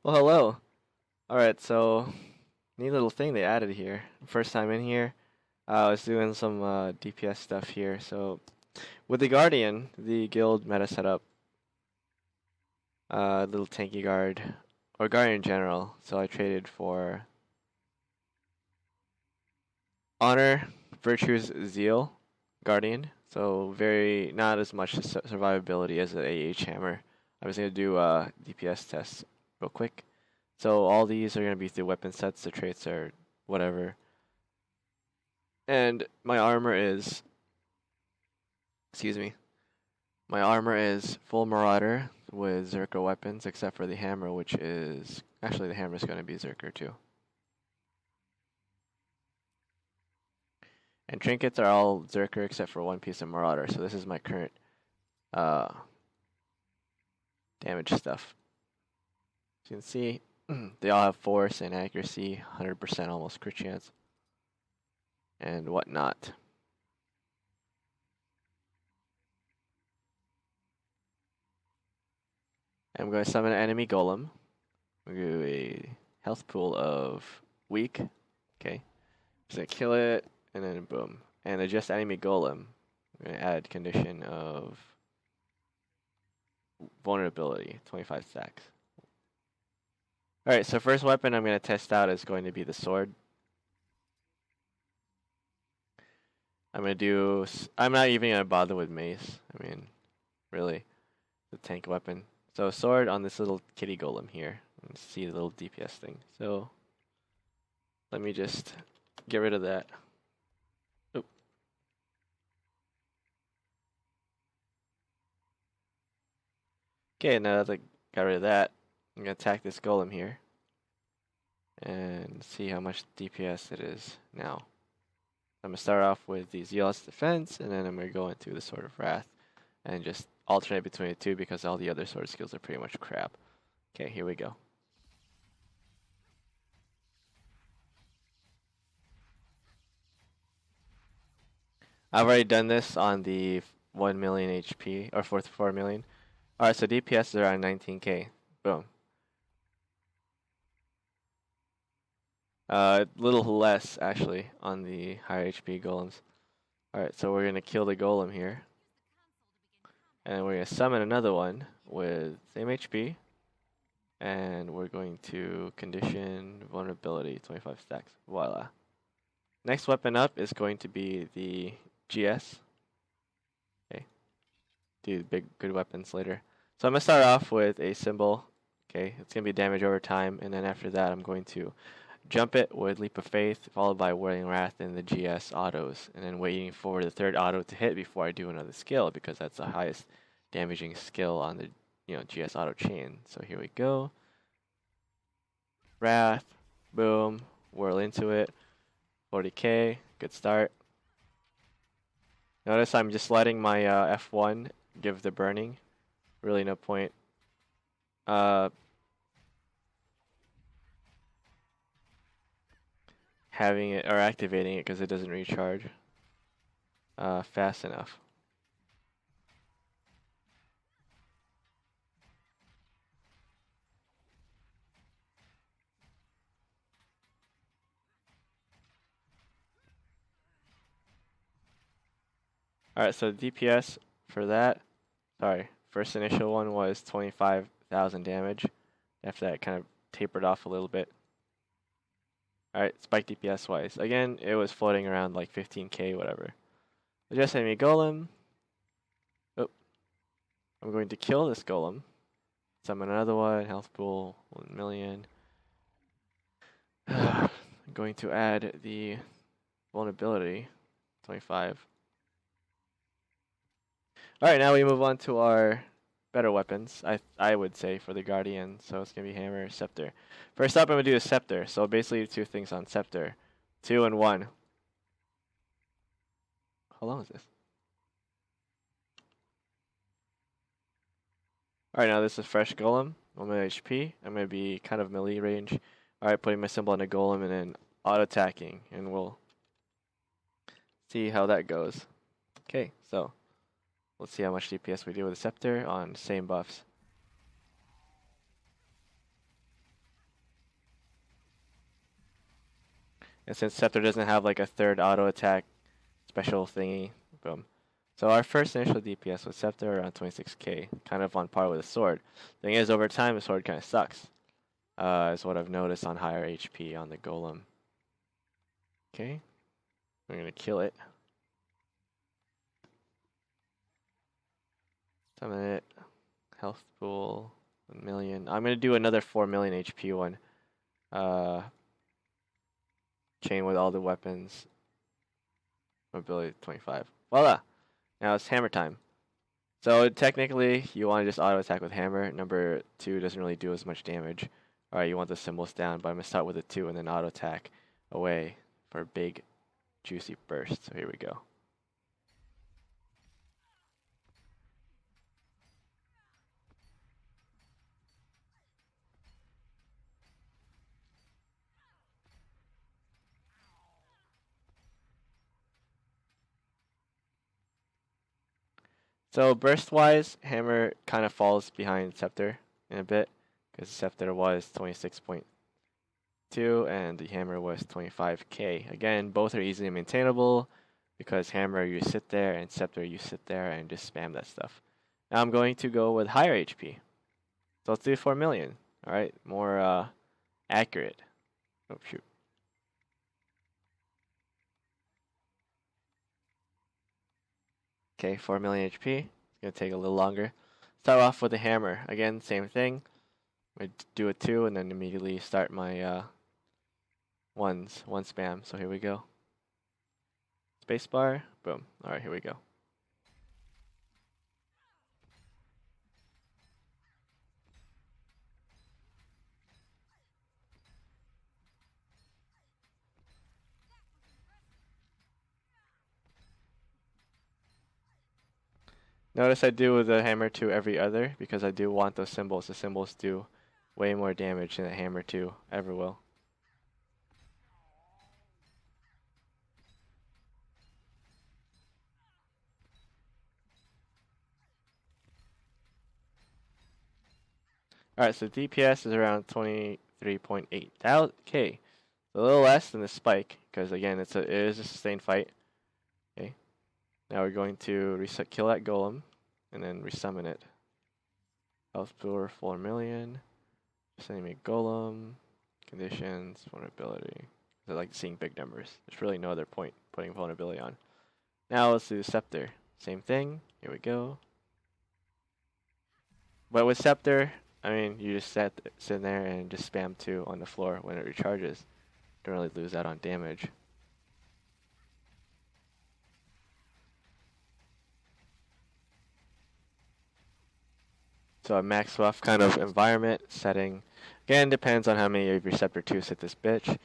Well, hello. All right, so neat little thing they added here. First time in here, I was doing some DPS stuff here. So with the Guardian, the guild meta setup, little tanky guard or Guardian in general. So I traded for Honor, Virtue's Zeal, Guardian. So very not as much survivability as the AH Hammer. I was gonna do a DPS test real quick. So all these are going to be through weapon sets, the traits are whatever. And my armor is, excuse me, my armor is full Marauder with Zerker weapons, except for the hammer, which is, actually the hammer is going to be Zerker too. And trinkets are all Zerker except for one piece of Marauder, so this is my current damage stuff. As you can see, they all have force and accuracy, 100% almost crit chance, and whatnot. I'm going to summon an enemy golem. I'm going to do a health pool of weak. Okay. Just going to kill it, and then boom. And adjust enemy golem. I'm going to add condition of vulnerability, 25 stacks. Alright, so first weapon I'm going to test out is going to be the sword. I'm not even going to bother with mace. I mean, really, the tank weapon. So sword on this little kitty golem here. Let's see the little DPS thing. So let me just get rid of that. Oop. Okay, now that I got rid of that, I'm going to attack this golem here and see how much DPS it is now. I'm going to start off with the Zealous Defense, and then I'm going to go into the Sword of Wrath and just alternate between the two because all the other sword skills are pretty much crap. Okay, here we go. I've already done this on the 1 million HP, or 4 million. Alright, so DPS is around 19k. Boom. Little less, actually, on the higher HP golems. Alright, so we're going to kill the golem here. And we're going to summon another one with same HP. And we're going to condition vulnerability, 25 stacks. Voila. Next weapon up is going to be the GS. Okay. Do big, good weapons later. So I'm going to start off with a symbol. Okay, it's going to be damage over time. And then after that, I'm going to jump it with Leap of Faith, followed by Whirling Wrath and the GS autos. And then waiting for the third auto to hit before I do another skill, because that's the highest damaging skill on the GS auto chain. So here we go. Wrath, boom, whirl into it. 40k, good start. Notice I'm just letting my F1 give the burning. Really no point. Having it or activating it because it doesn't recharge fast enough. Alright, so DPS for that, sorry, first initial one was 25,000 damage. After that, it kind of tapered off a little bit. Alright, spike DPS wise. Again, it was floating around like 15k, whatever. Adjust enemy golem. Oh, I'm going to kill this golem. Summon another one, health pool, 1 million. I'm going to add the vulnerability, 25. Alright, now we move on to our better weapons, I would say, for the Guardian. So it's going to be Hammer, Scepter. First up, I'm going to do a Scepter. So basically 2 things on Scepter. 2 and 1. How long is this? Alright, now this is Fresh Golem. 1 million HP. I'm going to be kind of melee range. Alright, putting my symbol on a golem and then auto-attacking. And we'll see how that goes. Okay, so let's see how much DPS we do with the Scepter on same buffs. And since Scepter doesn't have like a third auto attack special thingy, boom. So our first initial DPS with Scepter around 26k, kind of on par with the sword. Thing is, over time the sword kind of sucks. Is what I've noticed on higher HP on the golem. Okay, we're gonna kill it. Summon it. Health pool 1 million. I'm gonna do another 4 million HP one. Chain with all the weapons. Mobility 25. Voila! Now it's hammer time. So technically, you want to just auto attack with hammer. Number 2 doesn't really do as much damage. Alright, you want the symbols down, but I'm gonna start with a 2 and then auto attack away for a big, juicy burst. So here we go. So burst-wise, hammer kind of falls behind Scepter in a bit, because Scepter was 26.2 and the hammer was 25k. Again, both are easily maintainable, because hammer you sit there and Scepter you sit there and just spam that stuff. Now I'm going to go with higher HP. So let's do 4 million. Alright, more accurate. Oh shoot. Okay, 4 million HP. It's gonna take a little longer. Start off with the hammer. Again, same thing. I do a 2 and then immediately start my one spam. So here we go. Spacebar, boom. Alright, here we go. Notice I do with the hammer 2 every other, because I do want those symbols. The symbols do way more damage than the hammer 2 ever will. Alright, so DPS is around 23.8 K. A little less than the spike, because again, it is a sustained fight. Okay. Now we're going to kill that golem, and then resummon it. Health pool 4 million. Sending me golem. Conditions, vulnerability. I like seeing big numbers. There's really no other point putting vulnerability on. Now let's do Scepter. Same thing. Here we go. But with Scepter, I mean, you just sit there and just spam 2 on the floor when it recharges. Don't really lose out on damage. So a max buff kind of environment setting. Again, depends on how many of your Scepter 2s hit this bitch.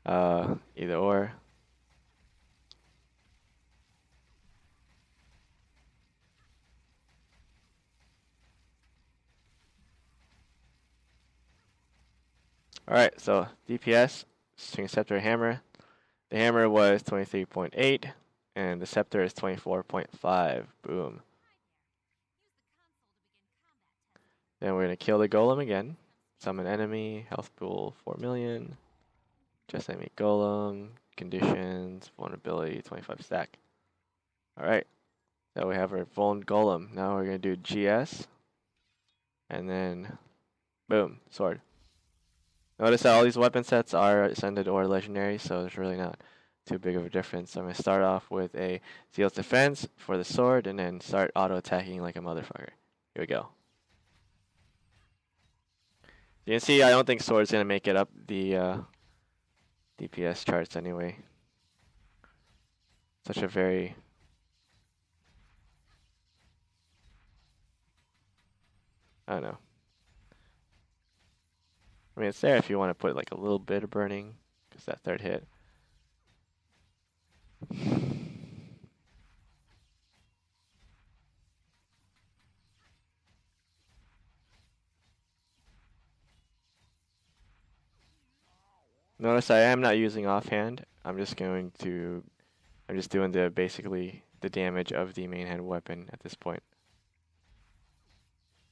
Either or. Alright, so DPS, String Scepter Hammer. The hammer was 23.8, and the Scepter is 24.5. Boom. Then we're going to kill the golem again. Summon enemy, health pool 4 million. Just enemy golem, conditions, vulnerability 25 stack. Alright, so we have our vuln golem. Now we're going to do GS, and then boom, sword. Notice that all these weapon sets are ascended or legendary, so there's really not too big of a difference. So I'm going to start off with a Zealous Defense for the sword, and then start auto-attacking like a motherfucker. Here we go. You can see I don't think sword's going to make it up the DPS charts anyway. Such a very... I don't know. I mean, it's there if you want to put like a little bit of burning, because that third hit. Notice I am not using offhand. I'm just doing basically the damage of the main hand weapon at this point.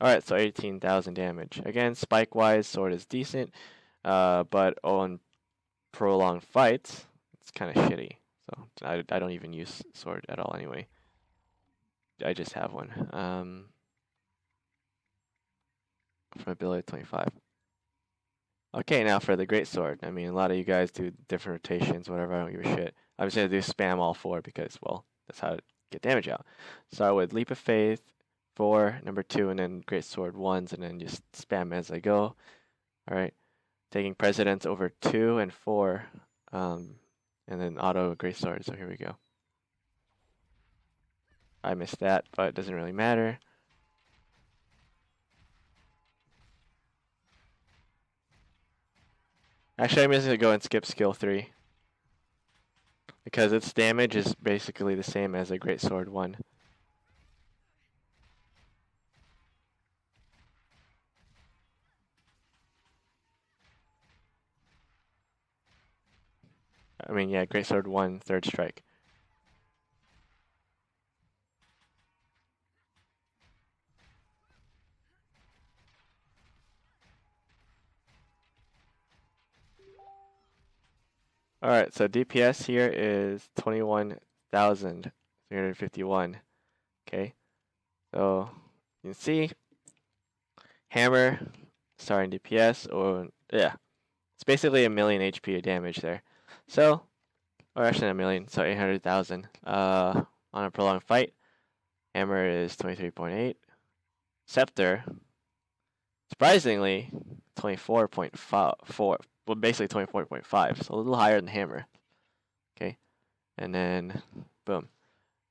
Alright, so 18,000 damage. Again, spike-wise, sword is decent, but on prolonged fights, it's kind of shitty. So I don't even use sword at all anyway. I just have one. From ability 25. Okay, now for the great sword. I mean, a lot of you guys do different rotations, whatever. I don't give a shit. I'm just gonna do spam all 4 because, well, that's how to get damage out. Start with Leap of Faith 4, number 2, and then great sword 1s, and then just spam as I go. All right, taking precedence over 2 and 4, and then auto great sword. So here we go. I missed that, but it doesn't really matter. Actually, I'm just going to go and skip skill 3. Because its damage is basically the same as a great sword 1. I mean, yeah, great sword 1, third strike. Alright, so DPS here is 21,351. Okay, so you can see hammer starting DPS, or yeah, it's basically a million HP of damage there. So, or actually not a million, so 800,000. On a prolonged fight, hammer is 23.8. Scepter, surprisingly, 24.4. Well, basically 24.5, so a little higher than hammer. Okay, and then boom.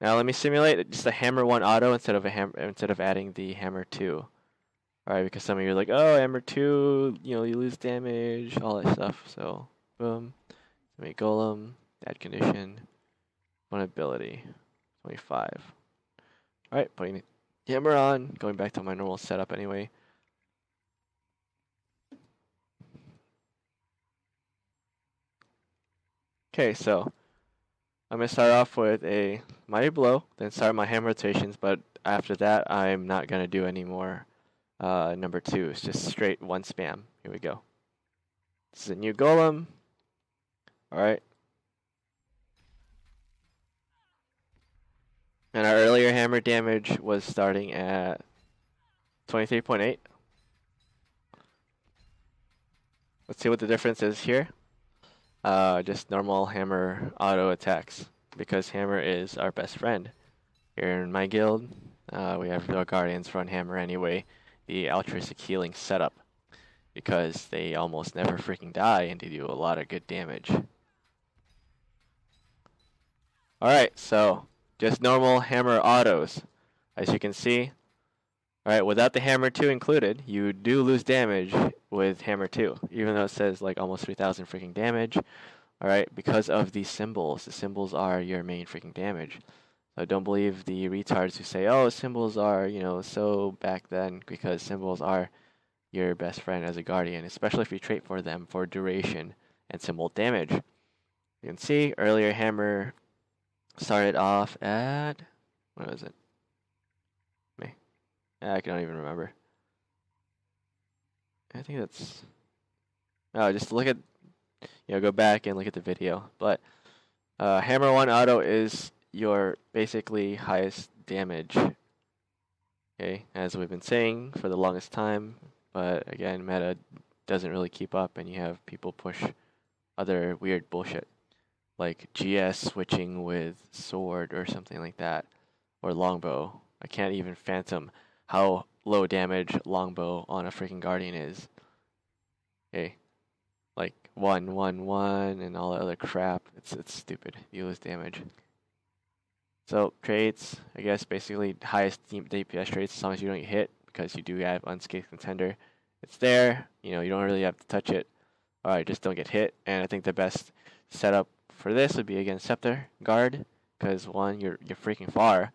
Now let me simulate just a hammer 1 auto instead of adding the hammer 2. All right, because some of you are like, oh, hammer 2, you know, you lose damage, all that stuff. So boom, make golem, add condition, 1 ability, 25. All right, putting the hammer on, going back to my normal setup anyway. Okay, so I'm going to start off with a Mighty Blow, then start my hammer rotations, but after that, I'm not going to do any more number 2. It's just straight 1 spam. Here we go. This is a new golem. Alright. And our earlier hammer damage was starting at 23.8. Let's see what the difference is here. Just normal hammer auto attacks, because hammer is our best friend. Here in my guild, we have the guardians run hammer anyway, the altruistic healing setup, because they almost never freaking die and they do a lot of good damage. Alright, so just normal hammer autos. As you can see, alright, without the hammer 2 included, you do lose damage with hammer 2, even though it says like almost 3,000 freaking damage. Alright, because of these symbols. The symbols are your main freaking damage. So don't believe the retards who say, oh, symbols are, you know, so back then, because symbols are your best friend as a guardian, especially if you trait for them for duration and symbol damage. You can see earlier hammer started off at, what was it? I don't even remember. I think that's, oh, just look at, you know, go back and look at the video. But hammer 1 auto is your basically highest damage. Okay, as we've been saying for the longest time, but again, meta doesn't really keep up, and you have people push other weird bullshit like GS switching with sword or something like that, or longbow. I can't even fathom how low damage longbow on a freaking guardian is. Okay, like 1, 1, 1, and all that other crap. It's stupid. You lose damage. So traits, I guess basically highest DPS traits as long as you don't get hit, because you do have Unscathed Contender. It's there. You know, you don't really have to touch it. Alright, just don't get hit. And I think the best setup for this would be against Scepter Guard, because 1, you're freaking far.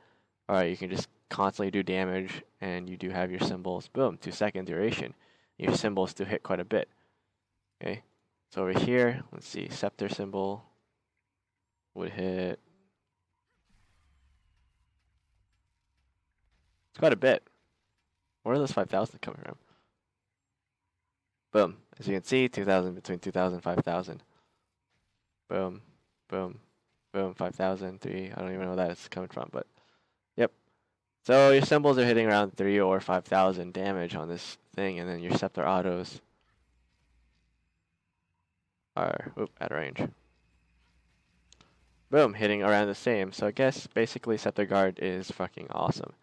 Alright, you can just constantly do damage, and you do have your symbols. Boom, 2-second duration. Your symbols do hit quite a bit. Okay, so over here, let's see, Scepter symbol would hit quite a bit. Where are those 5,000 coming from? Boom. As you can see, 2,000 between 2,000 and 5,000. Boom, boom, boom, 5,000, 3. I don't even know where that's coming from, but yep. So your symbols are hitting around 3 or 5,000 damage on this thing, and then your scepter autos are at range. Boom, hitting around the same. So I guess basically Scepter Guard is fucking awesome.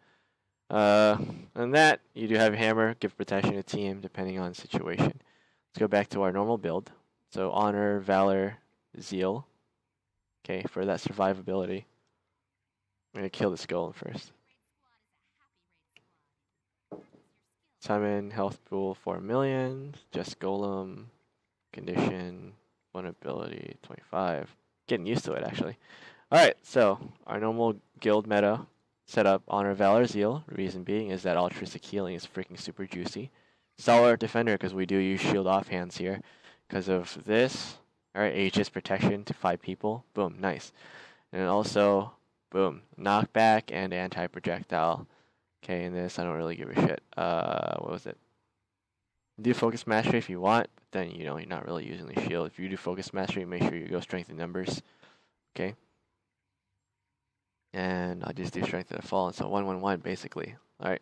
And that, you do have a hammer, give protection to team depending on situation. Let's go back to our normal build. So Honor, Valor, Zeal. Okay, for that survivability. I'm going to kill this golem first. Summon, health pool 4 million, just golem, condition, vulnerability 25. Getting used to it, actually. Alright, so our normal guild meta setup, Honor, Valor, Zeal. Reason being is that altruistic healing is freaking super juicy. Stalwart Defender, because we do use shield offhands here. Because of this, alright, Aegis protection to 5 people. Boom, nice. And also, boom, knockback and anti-projectile. Okay, in this, I don't really give a shit. What was it? Do focus mastery if you want, but then, you know, you're not really using the shield. If you do focus mastery, make sure you go strength in numbers. Okay. And I'll just do strength in the fallen, so 1-1-1 basically. Alright.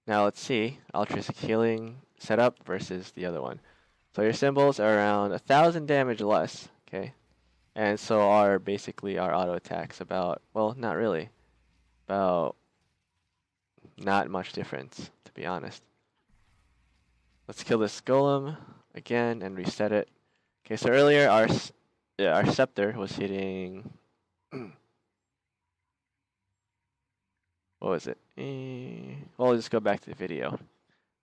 Now let's see. Altruistic healing setup versus the other one. So your symbols are around 1,000 damage less. Okay. And so are basically our auto attacks about, well, not really. About not much difference, to be honest. Let's kill this golem again and reset it. Okay, so earlier our scepter was hitting. What was it? Well, I'll just go back to the video.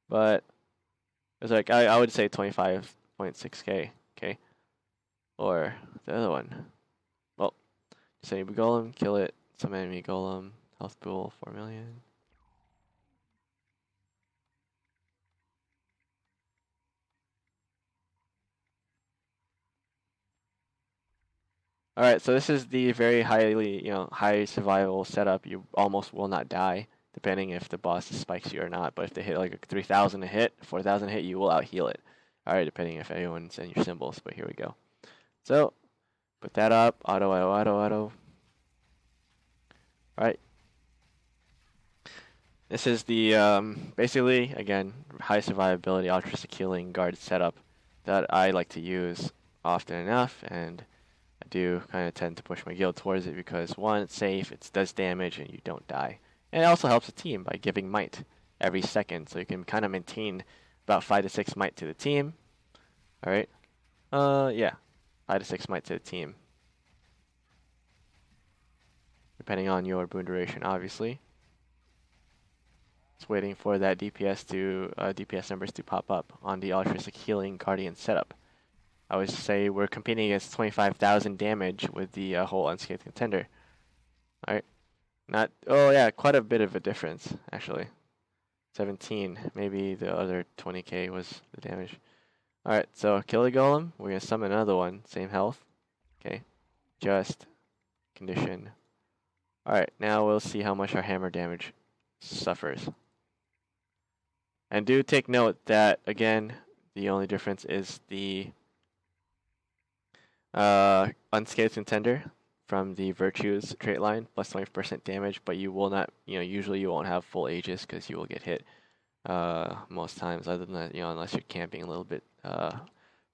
But it was like I would say 25.6k. Okay, or the other one. Well, just enemy golem, kill it. Some enemy golem, health pool 4 million. Alright, so this is the very highly, high survival setup. You almost will not die, depending if the boss spikes you or not. But if they hit like a 3,000 a hit, 4,000 a hit, you will out heal it. Alright, depending if anyone's in your symbols, but here we go. So, put that up, auto. Alright. This is the, basically, again, high survivability, altruistic healing guard setup that I like to use often enough, and I do kind of tend to push my guild towards it because, one, it's safe, it does damage, and you don't die. And it also helps the team by giving might every second, so you can kind of maintain about 5 to 6 might to the team. Alright? Yeah. 5 to 6 might to the team. Depending on your boon duration, obviously. Just waiting for that DPS numbers to pop up on the altruistic healing guardian setup. I would say we're competing against 25,000 damage with the whole unscathed contender. Alright. Quite a bit of a difference, actually. 17. Maybe the other 20k was the damage. Alright, so kill the golem. We're going to summon another one. Same health. Okay. Just. Condition. Alright, now we'll see how much our hammer damage suffers. And do take note that, again, the only difference is the unscathed contender from the virtues trait line, plus 20% damage, but you will not, usually you won't have full Aegis because you will get hit most times, other than that, unless you're camping a little bit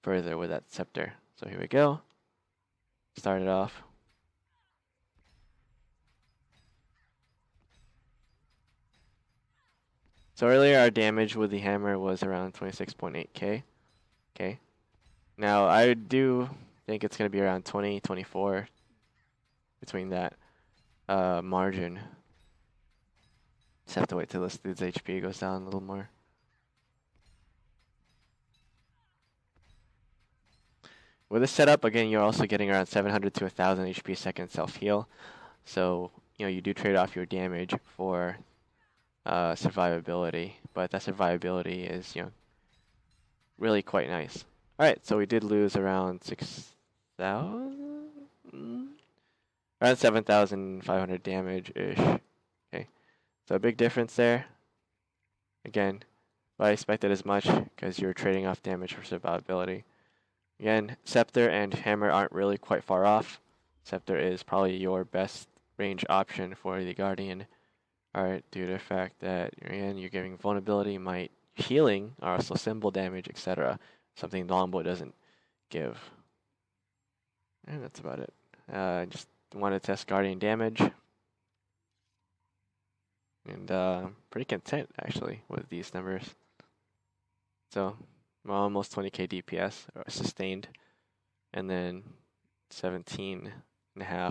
further with that scepter. So here we go. Start it off. So earlier our damage with the hammer was around 26.8k. Okay. Now I do think it's going to be around 20, 24 between that margin. Just have to wait till this dude's HP goes down a little more. With this setup, again, you're also getting around 700 to 1,000 HP second self-heal. So, you do trade off your damage for survivability, but that survivability is, really quite nice. Alright, so we did lose around 6,000? Around 7,500 damage-ish. Okay, so a big difference there. Again, but I expected as much because you're trading off damage for survivability. Again, Scepter and Hammer aren't really quite far off. Scepter is probably your best range option for the Guardian. Alright, due to the fact that again, you're giving vulnerability, might healing, or also symbol damage, etc. Something Longbow doesn't give. And that's about it. Just want to test Guardian damage. And pretty content actually with these numbers. So almost 20k DPS sustained, and then 17.5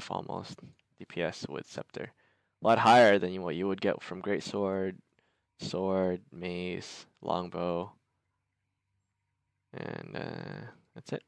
almost DPS with Scepter. A lot higher than what you would get from Greatsword, Sword, Mace, Longbow, and that's it.